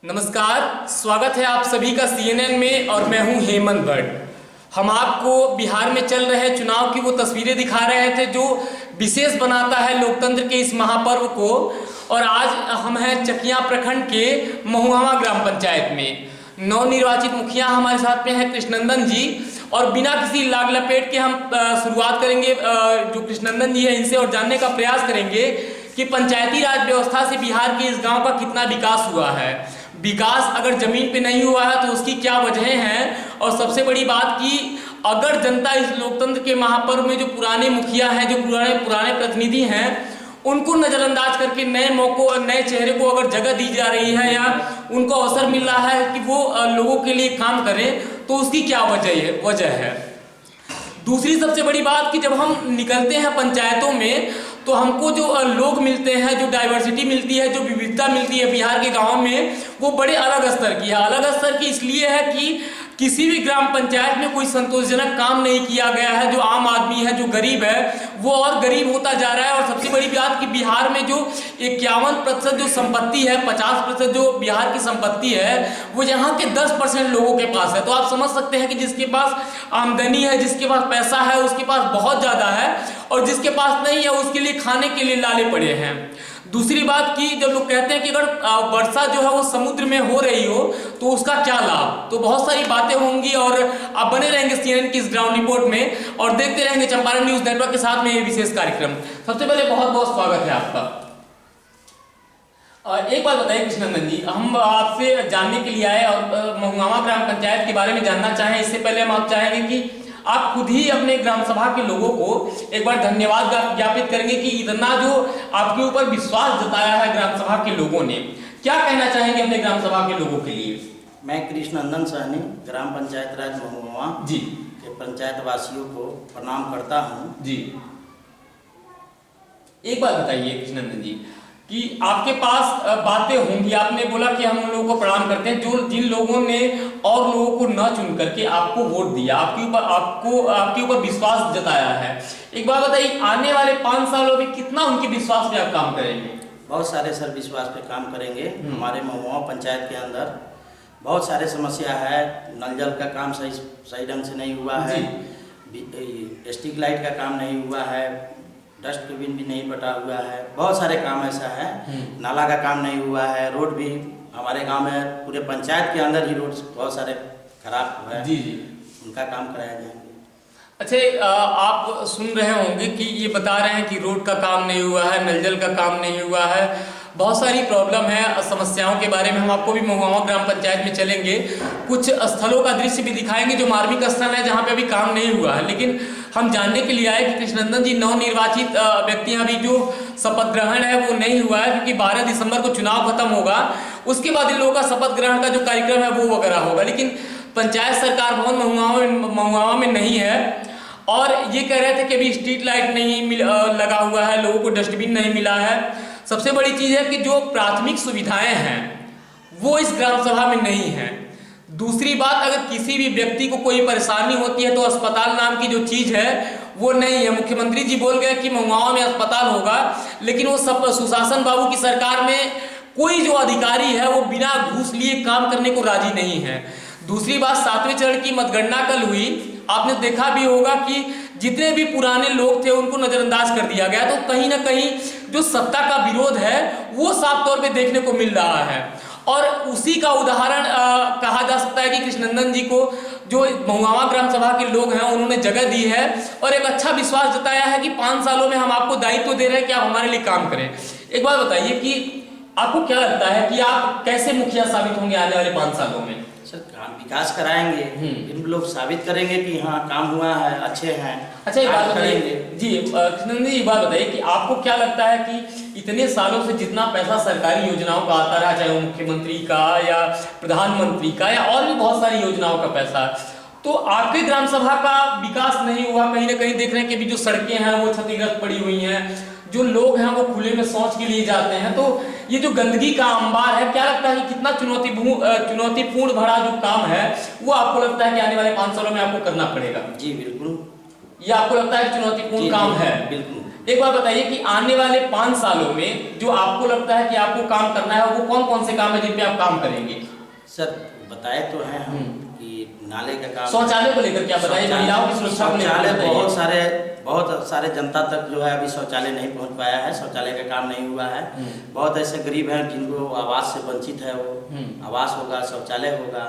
नमस्कार, स्वागत है आप सभी का CNN में और मैं हूं हेमंत भट्ट। हम आपको बिहार में चल रहे चुनाव की वो तस्वीरें दिखा रहे थे जो विशेष बनाता है लोकतंत्र के इस महापर्व को। और आज हम हैं चकिया प्रखंड के महुआवा ग्राम पंचायत में। नवनिर्वाचित मुखिया हमारे साथ में है कृष्णनंदन जी, और बिना किसी लाग लपेट के हम शुरुआत करेंगे जो कृष्णनंदन जी है इनसे, और जानने का प्रयास करेंगे कि पंचायती राज व्यवस्था से बिहार के इस गांव का कितना विकास हुआ है। विकास अगर जमीन पे नहीं हुआ है तो उसकी क्या वजहें हैं, और सबसे बड़ी बात कि अगर जनता इस लोकतंत्र के महापर्व में जो पुराने मुखिया हैं, जो पुराने प्रतिनिधि हैं, उनको नजरअंदाज करके नए मौकों और नए चेहरे को अगर जगह दी जा रही है या उनको अवसर मिल रहा है कि वो लोगों के लिए काम करें, तो उसकी क्या वजह है। दूसरी सबसे बड़ी बात कि जब हम निकलते हैं पंचायतों में तो हमको जो लोग मिलते हैं, जो डाइवर्सिटी मिलती है, जो विविधता मिलती है बिहार के गांव में, वो बड़े अलग स्तर की है। अलग स्तर की इसलिए है कि किसी भी ग्राम पंचायत में कोई संतोषजनक काम नहीं किया गया है। जो आम आदमी है, जो गरीब है, वो और गरीब होता जा रहा है। और सबसे बड़ी बात कि बिहार में जो 51% जो संपत्ति है, 50% जो बिहार की संपत्ति है, वो यहाँ के 10% लोगों के पास है। तो आप समझ सकते हैं कि जिसके पास आमदनी है, जिसके पास पैसा है, उसके पास बहुत ज़्यादा है, और जिसके पास नहीं है उसके लिए खाने के लिए लाले पड़े हैं। दूसरी बात कि जब लोग कहते हैं कि अगर वर्षा जो है वो समुद्र में हो रही हो तो उसका क्या लाभ, तो बहुत सारी बातें होंगी। और आप बने रहेंगे CNN की इस ग्राउंड रिपोर्ट में और देखते रहेंगे चंपारण न्यूज नेटवर्क के साथ में ये विशेष कार्यक्रम। सबसे पहले बहुत बहुत स्वागत है आपका। एक बात बताइए कृष्णनंदन जी, हम आपसे जानने के लिए आए और महुआवा ग्राम पंचायत के बारे में जानना चाहें। इससे पहले हम आप चाहेंगे कि आप खुद ही अपने ग्राम सभा के लोगों को एक बार धन्यवाद ज्ञापित करेंगे कि इतना जो आपके ऊपर विश्वास जताया है ग्राम सभा के लोगों ने। क्या कहना चाहेंगे अपने ग्राम सभा के लोगों के लिए? मैं कृष्णनंदन सहनी ग्राम पंचायत राज महुआवा जी के पंचायत वासियों को प्रणाम करता हूं। जी, एक बात बताइए कृष्णनंदन जी कि आपके पास बातें होंगी। आपने बोला कि हम उन लोगों को प्रणाम करते हैं जो जिन लोगों ने और लोगों को न चुन करके आपको वोट दिया, आपके ऊपर विश्वास जताया है। एक बात बताइए, आने वाले 5 सालों में कितना उनके विश्वास पे आप काम करेंगे? बहुत सारे सर विश्वास पे काम करेंगे। हमारे महुआवा पंचायत के अंदर बहुत सारे समस्या है। नल जल का काम सही ढंग से नहीं हुआ है, स्ट्रीट लाइट का काम नहीं हुआ है, डस्टबिन भी नहीं बटा हुआ है, बहुत सारे काम ऐसा है। नाला का काम नहीं हुआ है, रोड भी हमारे गांव में पूरे पंचायत के अंदर ही रोड बहुत सारे खराब हुए हैं। जी जी, उनका काम कराया जाएंगे। अच्छा, आप सुन रहे होंगे कि ये बता रहे हैं कि रोड का काम नहीं हुआ है, नल जल का काम नहीं हुआ है, बहुत सारी प्रॉब्लम है। समस्याओं के बारे में हम आपको भी महुआवा ग्राम पंचायत में चलेंगे, कुछ स्थलों का दृश्य भी दिखाएंगे जो मार्मिक स्थल है जहाँ पे अभी काम नहीं हुआ है। लेकिन हम जानने के लिए आए कि कृष्णनंदन जी नवनिर्वाचित व्यक्ति हैं, अभी जो शपथ ग्रहण है वो नहीं हुआ है क्योंकि 12 दिसंबर को चुनाव खत्म होगा, उसके बाद इन लोगों का शपथ ग्रहण का जो कार्यक्रम है वो वगैरह होगा। लेकिन पंचायत सरकार भवन महुआवा में नहीं है, और ये कह रहे थे कि अभी स्ट्रीट लाइट नहीं लगा हुआ है, लोगों को डस्टबिन नहीं मिला है। सबसे बड़ी चीज़ है कि जो प्राथमिक सुविधाएं हैं वो इस ग्राम सभा में नहीं है। दूसरी बात, अगर किसी भी व्यक्ति को कोई परेशानी होती है तो अस्पताल नाम की जो चीज़ है वो नहीं है। मुख्यमंत्री जी बोल गए कि महुआवा में अस्पताल होगा, लेकिन वो सब सुशासन बाबू की सरकार में कोई जो अधिकारी है वो बिना घूस लिए काम करने को राजी नहीं है। दूसरी बात, 7वें चरण की मतगणना कल हुई, आपने देखा भी होगा कि जितने भी पुराने लोग थे उनको नजरअंदाज कर दिया गया। तो कहीं ना कहीं जो सत्ता का विरोध है वो साफ तौर पे देखने को मिल रहा है, और उसी का उदाहरण कहा जा सकता है कि कृष्णनंदन जी को जो महुआवा ग्राम सभा के लोग हैं उन्होंने जगह दी है और एक अच्छा विश्वास जताया है कि 5 सालों में हम आपको दायित्व दे रहे हैं कि आप हमारे लिए काम करें। एक बात बताइए कि आपको क्या लगता है कि आप कैसे मुखिया साबित होंगे आने वाले 5 सालों में? सर, काम विकास कराएंगे, इन लोग साबित करेंगे कि हाँ काम हुआ है, अच्छे हैं। अच्छा, ये बात बताइए जी कृष्णनंदन जी, बात बताइए कि आपको क्या लगता है कि इतने सालों से जितना पैसा सरकारी योजनाओं का आता रहा, चाहे वो मुख्यमंत्री का या प्रधानमंत्री का या और भी बहुत सारी योजनाओं का पैसा, तो आपके ग्राम सभा का विकास नहीं हुआ? कहीं ना कहीं देख रहे हैं कि अभी जो सड़कें हैं वो क्षतिग्रस्त पड़ी हुई हैं, जो लोग हैं वो खुले में शौच के लिए जाते हैं, तो ये जो गंदगी का अंबार है, क्या लगता है कि कितना चुनौतीपूर्ण भरा जो काम है वो आपको लगता है कि आने वाले 5 सालों में आपको करना पड़ेगा? जी बिल्कुल, ये आपको लगता है चुनौतीपूर्ण काम है? बिल्कुल। एक बात बताइए कि आने वाले 5 सालों में जो आपको लगता है कि आपको काम करना है, वो कौन कौन से काम है जिन पे आप काम करेंगे? सर बताए तो हैं हम कि नाले का काम, शौचालय को लेकर क्या बताइए, महिलाओं की सुरक्षा को लेकर शौचालय बताइए। बहुत सारे जनता तक जो है अभी शौचालय नहीं पहुंच पाया है, शौचालय का काम नहीं हुआ है। बहुत ऐसे गरीब हैं जिनको आवास से वंचित है, वो आवास होगा, शौचालय होगा,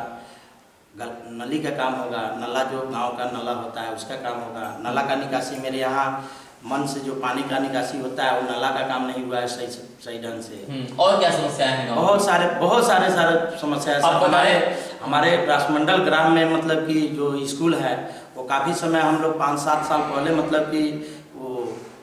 नली का काम होगा, नला जो गांव का नला होता है उसका काम होगा, नला का निकासी मेरे यहाँ मन से जो पानी का निकासी होता है वो नला का काम नहीं हुआ है सही ढंग से। और क्या समस्याएं हैं? बहुत सारे समस्या है। हमारे राष्ट्रमंडल ग्राम में मतलब कि जो स्कूल है वो काफ़ी समय हम लोग 5-7 साल पहले मतलब कि वो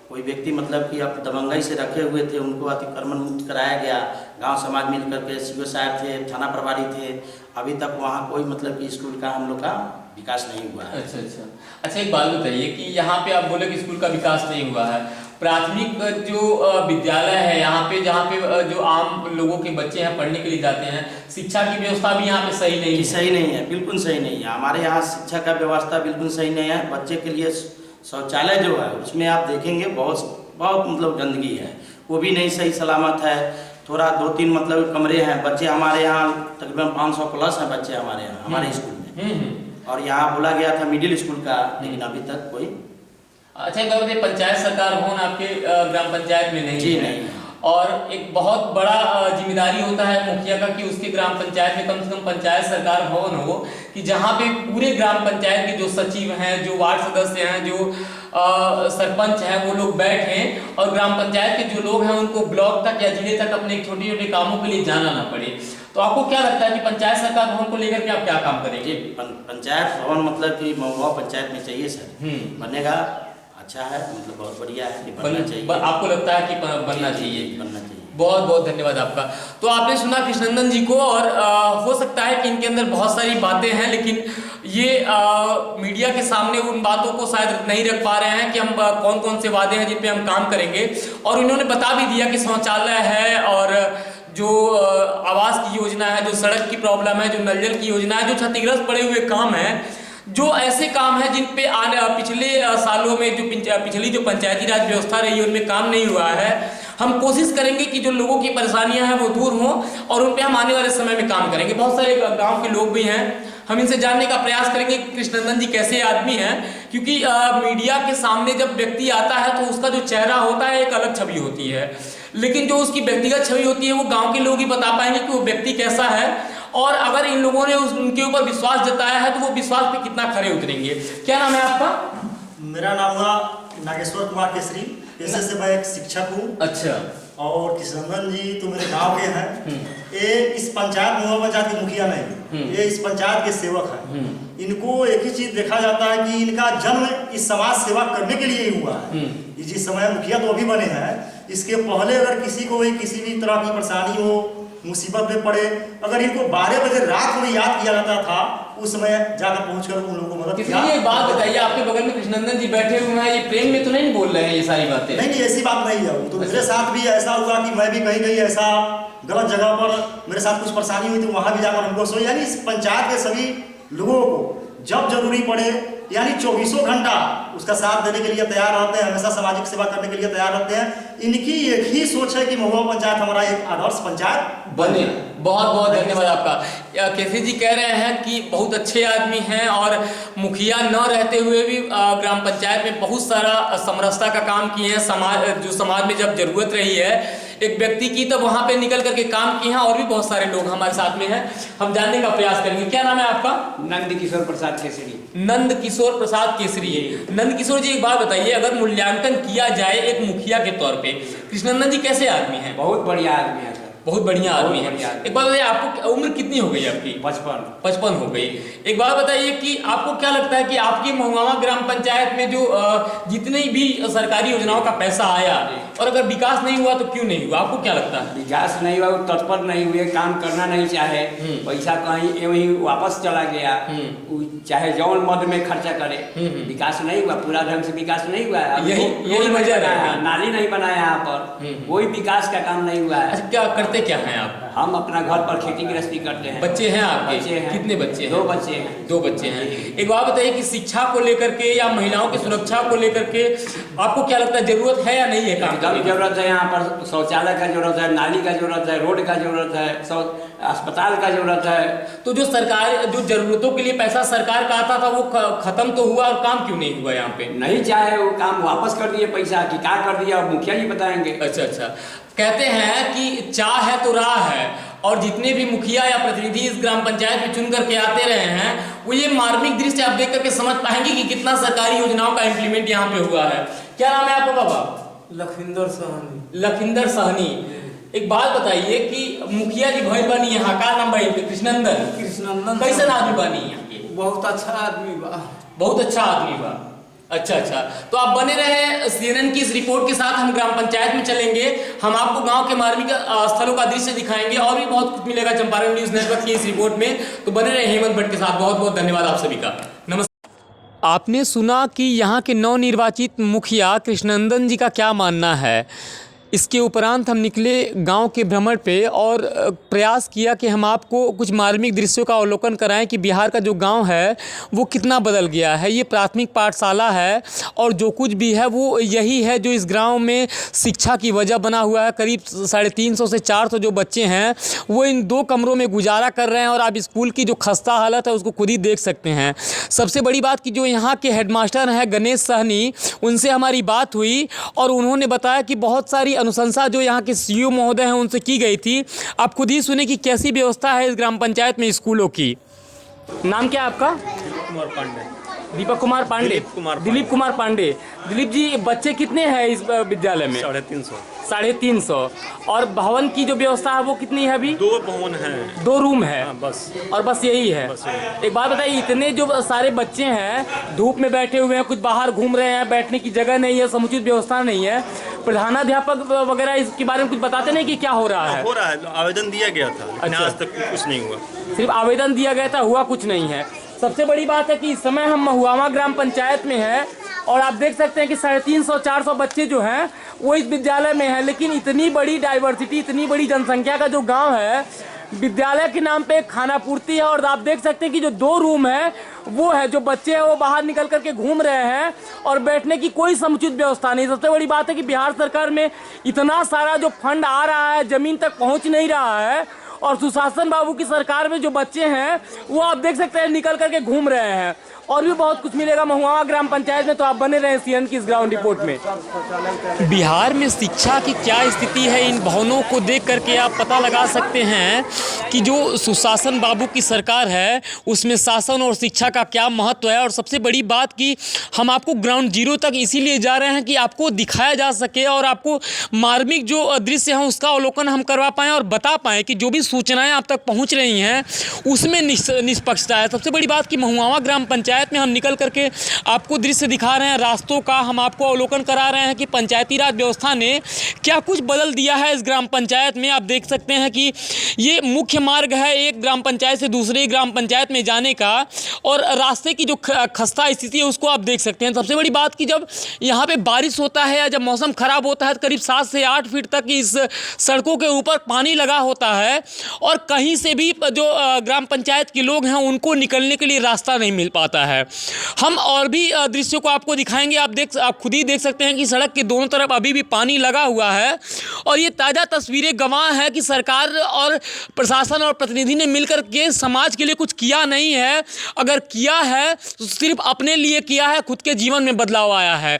कोई व्यक्ति मतलब कि अब दबंगई से रखे हुए थे, उनको अतिक्रमण मुक्त कराया गया। गांव समाज मिल करके सीओ साहब थे, थाना प्रभारी थे, अभी तक वहाँ कोई मतलब कि स्कूल का हम लोग का विकास नहीं हुआ है। अच्छा एक बात बताइए कि यहाँ पे आप बोले कि स्कूल का विकास नहीं हुआ है, प्राथमिक जो विद्यालय है यहाँ पे, जहाँ पे जो आम लोगों के बच्चे हैं पढ़ने के लिए जाते हैं, शिक्षा की व्यवस्था भी यहाँ पे सही नहीं है। बिल्कुल सही नहीं है। हमारे यहाँ शिक्षा का व्यवस्था बिल्कुल सही नहीं है। बच्चे के लिए शौचालय जो है उसमें आप देखेंगे बहुत मतलब गंदगी है, वो भी नहीं सही सलामत है। थोड़ा 2-3 मतलब कमरे हैं, बच्चे हमारे यहाँ तकरीबन 500 प्लस हैं बच्चे हमारे यहाँ हमारे स्कूल में। और यहाँ बोला गया था मिडिल स्कूल का, लेकिन अभी तक कोई। अच्छा एक बात बताइए, पंचायत सरकार भवन आपके ग्राम पंचायत में नहीं है? नहीं। और एक बहुत बड़ा जिम्मेदारी होता है मुखिया का कि उसके ग्राम पंचायत में कम से कम पंचायत सरकार भवन हो, कि जहाँ पे पूरे ग्राम पंचायत के जो सचिव हैं, जो वार्ड सदस्य हैं, जो सरपंच हैं, वो लोग बैठें और ग्राम पंचायत के जो लोग हैं उनको ब्लॉक तक या जिले तक अपने छोटे छोटे कामों के लिए जाना ना पड़े। तो आपको क्या लगता है कि पंचायत सरकार भवन को लेकर के आप क्या काम करेंगे? पंचायत भवन मतलब कि महुआ पंचायत में चाहिए सर, बनेगा अच्छा है, मतलब बहुत बढ़िया है कि बनना चाहिए। आपको लगता है कि बनना चाहिए? बहुत बहुत धन्यवाद आपका। तो आपने सुना कृष्णनंदन जी को, और हो सकता है कि इनके अंदर बहुत सारी बातें हैं, लेकिन ये मीडिया के सामने उन बातों को शायद नहीं रख पा रहे हैं कि हम कौन कौन से वादे हैं जिन पे हम काम करेंगे। और इन्होंने बता भी दिया कि शौचालय है, और जो आवास की योजना है, जो सड़क की प्रॉब्लम है, जो नल जल की योजना है, जो क्षतिग्रस्त पड़े हुए काम है, जो ऐसे काम है जिन पे पिछले सालों में जो पिछली जो पंचायती राज व्यवस्था रही है उनमें काम नहीं हुआ है। हम कोशिश करेंगे कि जो लोगों की परेशानियां हैं वो दूर हों, और उन पे हम आने वाले समय में काम करेंगे। बहुत सारे गांव के लोग भी हैं, हम इनसे जानने का प्रयास करेंगे कि कृष्णनंदन जी कैसे आदमी हैं, क्योंकि मीडिया के सामने जब व्यक्ति आता है तो उसका जो चेहरा होता है एक अलग छवि होती है, लेकिन जो उसकी व्यक्तिगत छवि होती है वो गाँव के लोग ही बता पाएंगे कि वो व्यक्ति कैसा है, और अगर इन लोगों ने उनके ऊपर विश्वास जताया है तो वो विश्वास पे कितना खरे उतरेंगे। क्या नाम है आपका? मेरा नाम हुआ नागेश्वर कुमार केसरी, पेशे से मैं एक शिक्षक हूँ। अच्छा। और कृष्णनंदन जी तो मेरे गांव के हैं। ये इस पंचायत महुआ पंचायत के मुखिया नहीं, ये इस पंचायत के सेवक हैं। इनको एक ही चीज देखा जाता है कि इनका जन्म इस समाज सेवा करने के लिए ही हुआ है। जिस समय मुखिया तो अभी बने हैं, इसके पहले अगर किसी को किसी भी तरह की परेशानी हो, मुसीबत में पड़े, अगर इनको 12 बजे रात में याद किया जाता था, उस समय जाकर पहुंचकर उन लोगों को मदद किया। एक बात बताइए, आपके बगल में कृष्णनंदन जी बैठे हुए हैं, ये प्रेम में तो नहीं बोल रहे हैं ये सारी बातें? नहीं, ऐसी बात नहीं है। तो मेरे साथ भी ऐसा हुआ कि मैं भी कहीं ऐसा गलत जगह पर मेरे साथ कुछ परेशानी हुई, तो वहां भी जाकर हमको सो, यानी इस पंचायत के सभी लोगों को जब जरूरी पड़े, यानी 24 घंटा उसका साथ देने के लिए तैयार रहते हैं, हमेशा सामाजिक सेवा करने के लिए तैयार रहते हैं। इनकी एक ही सोच है कि महुआ पंचायत हमारा एक आदर्श पंचायत बने। बहुत बहुत धन्यवाद आपका। केसरी जी कह रहे हैं कि बहुत अच्छे आदमी हैं, और मुखिया न रहते हुए भी ग्राम पंचायत में बहुत सारा समरसता का काम किए हैं। समाज में जब जरूरत रही है एक व्यक्ति की, तब वहां पे निकल करके काम किए हैं। और भी बहुत सारे लोग हमारे साथ में हैं, हम जानने का प्रयास करेंगे। क्या नाम है आपका? नंद किशोर प्रसाद केसरी। नंद किशोर प्रसाद केसरी। नंद किशोर जी, एक बात बताइए, अगर मूल्यांकन किया जाए एक मुखिया के तौर पे, कृष्णनंदन जी कैसे आदमी हैं? बहुत बढ़िया आदमी है सर, बहुत बढ़िया आदमी है। एक बात बताइए, आपको उम्र कितनी हो गई आपकी? 55 हो गई। एक बात बताइए कि आपको क्या लगता है कि आपकी महुआ ग्राम पंचायत में जो जितनी भी सरकारी योजनाओं का पैसा आया, और अगर विकास नहीं हुआ तो क्यों नहीं हुआ, आपको क्या लगता है? विकास नहीं हुआ, तत्पर नहीं हुए, काम करना नहीं चाहे, पैसा कहीं वहीं वापस चला गया, चाहे जौन मद में खर्चा करे, विकास नहीं हुआ, पूरा ढंग से विकास नहीं हुआ है। यही वजह है, नाली नहीं बनाया यहाँ पर, कोई विकास का काम नहीं हुआ है। क्या करते करते क्या हैं आप? हम अपना घर पर खेती गृहस्थी करते हैं। बच्चे हैं आपके? बच्चे हैं। कितने बच्चे हैं? 2 बच्चे हैं। 2 बच्चे हैं। एक बात बताइए कि शिक्षा को लेकर के या महिलाओं की सुरक्षा को लेकर के आपको क्या लगता है, जरूरत है या नहीं है काम एकदम करने की? जरूरत है। यहाँ पर शौचालय का जरूरत है, नाली का जरूरत है, रोड का जरूरत है, अस्पताल का जरूरत है। तो जो सरकार जो जरूरतों के लिए पैसा सरकार का आता था वो खत्म तो हुआ, और काम क्यों नहीं हुआ यहाँ पे? नहीं चाहे वो काम वापस कर दिए पैसा कि क्या कर दिया, और मुखिया जी बताएंगे। अच्छा, कहते हैं कि चाह है तो राह है, और जितने भी मुखिया या प्रतिनिधि इस ग्राम पंचायत में चुन करके आते रहे हैं वो ये मार्मिक दृश्य आप देख करके समझ पाएंगे कि कितना सरकारी योजनाओं का इम्प्लीमेंट यहाँ पे हुआ है। क्या नाम है आपका बाबा? लखविंदर सहनी। लखिंदर सहनी। एक बात बताइए कि मुखिया जी भइल बानी यहाँ, का नाम भाई? कृष्णनंदन। कैसन आदमी बानी यहाँ के? बहुत अच्छा आदमी बा। बहुत अच्छा आदमी बा। अच्छा, तो आप बने रहे CNN की इस रिपोर्ट के साथ। हम ग्राम पंचायत में चलेंगे, हम आपको गांव के मार्मिक स्थलों का दृश्य दिखाएंगे, और भी बहुत कुछ मिलेगा चंपारण न्यूज नेटवर्क की इस रिपोर्ट में। तो बने रहे हेमंत भट्ट के साथ। बहुत बहुत धन्यवाद आप सभी का। नमस्कार। आपने सुना कि यहाँ के नवनिर्वाचित मुखिया कृष्णनंदन जी का क्या मानना है। इसके उपरांत हम निकले गांव के भ्रमण पे और प्रयास किया कि हम आपको कुछ मार्मिक दृश्यों का अवलोकन कराएं कि बिहार का जो गांव है वो कितना बदल गया है। ये प्राथमिक पाठशाला है और जो कुछ भी है वो यही है जो इस गांव में शिक्षा की वजह बना हुआ है। करीब 350 से 400 जो बच्चे हैं वो इन 2 कमरों में गुजारा कर रहे हैं, और आप स्कूल की जो खस्ता हालत है उसको खुद ही देख सकते हैं। सबसे बड़ी बात कि जो यहाँ के हेडमास्टर हैं गणेश सहनी, उनसे हमारी बात हुई और उन्होंने बताया कि बहुत सारी अनुशंसा जो यहाँ के सीईओ महोदय हैं उनसे की गई थी। आप खुद ही सुने कि कैसी व्यवस्था है इस ग्राम पंचायत में स्कूलों की। नाम क्या है आपका? दीपक कुमार पांडे। दिलीप कुमार पांडे। दिलीप जी, बच्चे कितने हैं इस विद्यालय में? 350। और भवन की जो व्यवस्था है वो कितनी है अभी? 2 भवन हैं, 2 रूम है। बस। और बस यही है। एक बात बताइए, इतने जो सारे बच्चे हैं धूप में बैठे हुए हैं, कुछ बाहर घूम रहे हैं, बैठने की जगह नहीं है, समुचित व्यवस्था नहीं है, प्रधानाध्यापक वगैरह इसके बारे में कुछ बताते नहीं कि क्या हो रहा है? हो रहा है, आवेदन दिया गया था लेकिन अच्छा। आज तक कुछ नहीं हुआ। सिर्फ आवेदन दिया गया था, हुआ कुछ नहीं है। सबसे बड़ी बात है कि इस समय हम महुआवा ग्राम पंचायत में हैं और आप देख सकते हैं कि 350-400 बच्चे जो हैं वो इस विद्यालय में हैं, लेकिन इतनी बड़ी डाइवर्सिटी, इतनी बड़ी जनसंख्या का जो गांव है, विद्यालय के नाम पे खाना पूर्ति है। और आप देख सकते हैं कि जो 2 रूम है वो है, जो बच्चे हैं वो बाहर निकल करके घूम रहे हैं और बैठने की कोई समुचित व्यवस्था नहीं। सबसे बड़ी बात है कि बिहार सरकार में इतना सारा जो फंड आ रहा है जमीन तक पहुंच नहीं रहा है, और सुशासन बाबू की सरकार में जो बच्चे हैं वो आप देख सकते हैं निकल करके घूम रहे हैं। और भी बहुत कुछ मिलेगा महुआवा ग्राम पंचायत में, तो आप बने रहे CNN की इस ग्राउंड रिपोर्ट में। बिहार में शिक्षा की क्या स्थिति है, इन भवनों को देख करके आप पता लगा सकते हैं कि जो सुशासन बाबू की सरकार है उसमें शासन और शिक्षा का क्या महत्व है। और सबसे बड़ी बात कि हम आपको ग्राउंड जीरो तक इसीलिए जा रहे हैं कि आपको दिखाया जा सके और आपको मार्मिक जो दृश्य हैं उसका अवलोकन हम करवा पाएँ और बता पाएँ कि जो भी सूचनाएँ आप तक पहुँच रही हैं उसमें निष्पक्षता है। सबसे बड़ी बात कि महुआवा ग्राम पंचायत में हम निकल करके आपको दृश्य दिखा रहे हैं रास्तों का, हम आपको अवलोकन करा रहे हैं कि पंचायती राज व्यवस्था ने क्या कुछ बदल दिया है इस ग्राम पंचायत में। आप देख सकते हैं कि ये मुख्य मार्ग है एक ग्राम पंचायत से दूसरे ग्राम पंचायत में जाने का, और रास्ते की जो खस्ता स्थिति है उसको आप देख सकते हैं। सबसे बड़ी बात कि जब यहाँ पे बारिश होता है या जब मौसम खराब होता है तो करीब 7 से 8 फीट तक इस सड़कों के ऊपर पानी लगा होता है, और कहीं से भी जो ग्राम पंचायत के लोग हैं उनको निकलने के लिए रास्ता नहीं मिल पाता है। हम और भी दृश्यों को आपको दिखाएंगे। आप खुद ही देख सकते हैं कि सड़क के दोनों तरफ अभी भी पानी लगा हुआ है, और ये ताज़ा तस्वीरें गवाह है कि सरकार और प्रशासन और प्रतिनिधि ने मिलकर के समाज के लिए कुछ किया नहीं है। अगर किया है तो सिर्फ अपने लिए किया है, खुद के जीवन में बदलाव आया है।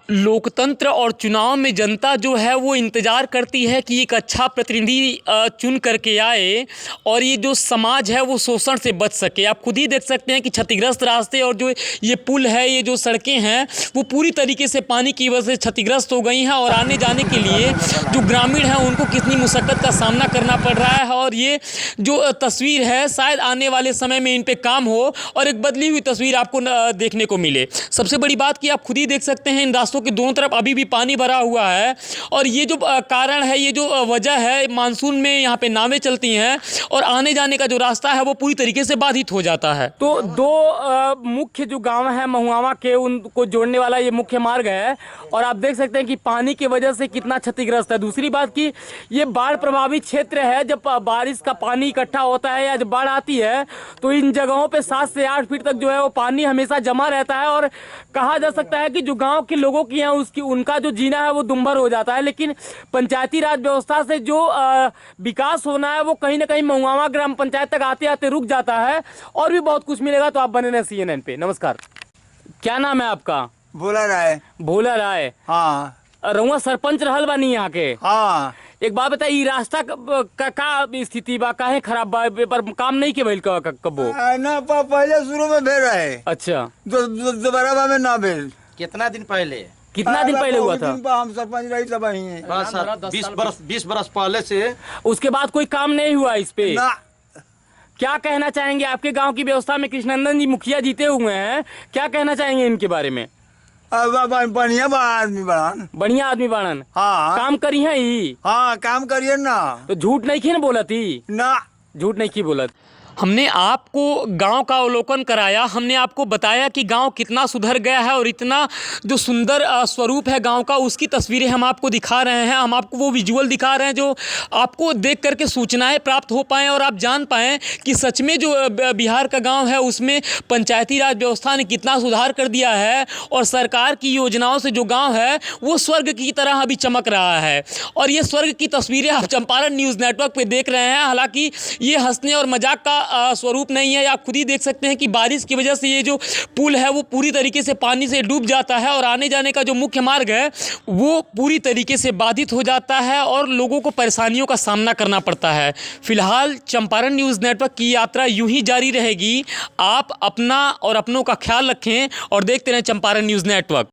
लोकतंत्र और चुनाव में जनता जो है वो इंतज़ार करती है कि एक अच्छा प्रतिनिधि चुन करके आए और ये जो समाज है वो शोषण से बच सके। आप खुद ही देख सकते हैं कि क्षतिग्रस्त रास्ते और जो ये पुल है, ये जो सड़कें हैं वो पूरी तरीके से पानी की वजह से क्षतिग्रस्त हो गई हैं, और आने जाने के लिए जो ग्रामीण हैं उनको कितनी मुशक्क़त का सामना करना पड़ रहा है। और ये जो तस्वीर है शायद आने वाले समय में इन पर काम हो और एक बदली हुई तस्वीर आपको देखने को मिले। सबसे बड़ी बात कि आप खुद ही देख सकते हैं इन रास्तों रास्तों के दोनों तरफ अभी भी पानी भरा हुआ है और ये जो कारण है, ये जो वजह है, मानसून में यहाँ पे नावें चलती हैं और आने जाने का जो रास्ता है वो पूरी तरीके से बाधित हो जाता है। तो दो मुख्य जो गांव है महुआवा के, उनको जोड़ने वाला ये मुख्य मार्ग है और आप देख सकते हैं कि पानी की वजह से कितना क्षतिग्रस्त है। दूसरी बात कि ये बाढ़ प्रभावित क्षेत्र है। जब बारिश का पानी इकट्ठा होता है या जब बाढ़ आती है तो इन जगहों पे 7 से 8 फीट तक जो है वो पानी हमेशा जमा रहता है और कहा जा सकता है कि जो गांव के लोगों की हैं उनका जो जीना है वो दुंभर हो जाता है। लेकिन पंचायती राज व्यवस्था से जो विकास होना है वो कहीं ना कहीं महुआवा ग्राम पंचायत तक आते आते रुक जाता है। और भी बहुत कुछ मिलेगा, तो आप बने रहे CNN पे। नमस्कार, क्या नाम है आपका? भोला राय। भोला राय। हाँ। रउआ सरपंच रहल बानी यहाँ के? हाँ। एक बात बताइए, रास्ता का स्थिति बा, काहे खराब बा, पर काम नहीं के भइल कबो? ना पहले शुरू में भेल रहे। अच्छा। दोबारा में ना भेल। कितना दिन पहले? कितना दिन पहले हुआ था? हम सरपंच रही तब वही है। 20 बरस पहले से। उसके बाद कोई काम नहीं हुआ इस पे? ना। क्या कहना चाहेंगे? आपके गांव की व्यवस्था में कृष्णनंदन जी मुखिया जीते हुए हैं, क्या कहना चाहेंगे इनके बारे में? बढ़िया आदमी बढ़ान। बढ़िया आदमी बाड़न। हाँ। काम करी है ही। हाँ, काम करिए ना। तो झूठ नहीं की ना बोलती? ना, झूठ नहीं की बोलत। हमने आपको गांव का अवलोकन कराया, हमने आपको बताया कि गांव कितना सुधर गया है और इतना जो सुंदर स्वरूप है गांव का, उसकी तस्वीरें हम आपको दिखा रहे हैं। हम आपको वो विजुअल दिखा रहे हैं जो आपको देख करके सूचनाएं प्राप्त हो पाएँ और आप जान पाएँ कि सच में जो बिहार का गांव है उसमें पंचायती राज व्यवस्था ने कितना सुधार कर दिया है और सरकार की योजनाओं से जो गाँव है वो स्वर्ग की तरह अभी चमक रहा है। और ये स्वर्ग की तस्वीरें आप चंपारण न्यूज़ नेटवर्क पर देख रहे हैं। हालाँकि ये हंसने और मजाक का स्वरूप नहीं है। आप खुद ही देख सकते हैं कि बारिश की वजह से ये जो पुल है वो पूरी तरीके से पानी से डूब जाता है और आने जाने का जो मुख्य मार्ग है वो पूरी तरीके से बाधित हो जाता है और लोगों को परेशानियों का सामना करना पड़ता है। फिलहाल चंपारण न्यूज़ नेटवर्क की यात्रा यूं ही जारी रहेगी। आप अपना और अपनों का ख्याल रखें और देखते रहें चंपारण न्यूज़ नेटवर्क।